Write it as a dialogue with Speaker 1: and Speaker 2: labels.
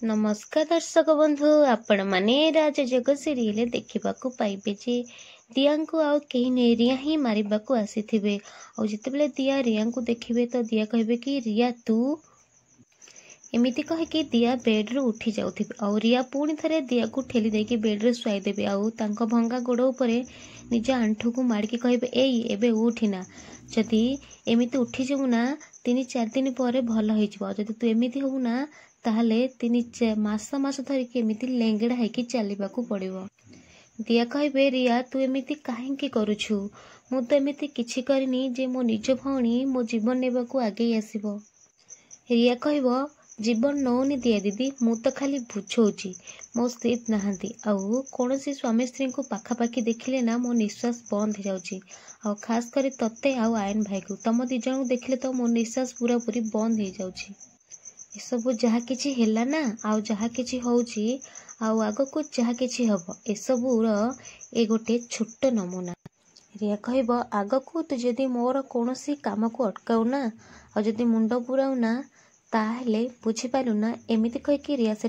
Speaker 1: नमस्कार दर्शक बंधु आपण माने राज जग सीरियल देखिबाकू पाइबे जे दिया को आउ कहीं नहीं रिया ही मारिबाकू आसीथिबे और जितेबले दिया रिया को देखिबे तो दिया कहबे कि रिया तू एमिति कहे कि दिया बेड रू उठी जाउथिबे और रिया पुणी थरे दिया को ठेली देकी बेड रे सुआई देबे आउ तांको भंगा गोड़ उपरे निज आंठू को मारिकी कहबे एई एबे उठिना जदि एमिति उठी जेबु ना 3-4 दिन पर भल होई जिवो जदि तू एमिति होबु ना ताहले 3 मास धरिकी एमिति लेंगड़ा होइकी चलिबाकू पड़िबो। दिया कहबे रिया तू एमिति काहेंकी करूछु मु तो एमिति किछि करिनी जे मो निज भौणी मो जीवन नेबाकू आगे आसीबो। रिया कहबो जीवन नौनी दिया दीदी मु तो खाली बुझौची मो स्थित नहांती आउ कौनसी स्वामी स्त्री को पाखापाखि देखिले ना मो निश्वास बंद हो जाउची आउ खास करी तत्ते आउ आयन भाई को तम दी जन को देखिले तो मो निश्वास पूरा पूरी बंद हो जाउची। एसबू जहा किछि हेला ना आउ जहा किछि होउची आउ आगो को जहा किछि हबो एसबू रो ए गोटे छोट नमूना। रिया कहबो आगो को तू जदी मोर कोनोसी काम को अटकाउ ना आ जदी मुंड पुराउ ना ताहले बुझी पालु ना एमिति कह कि रिया से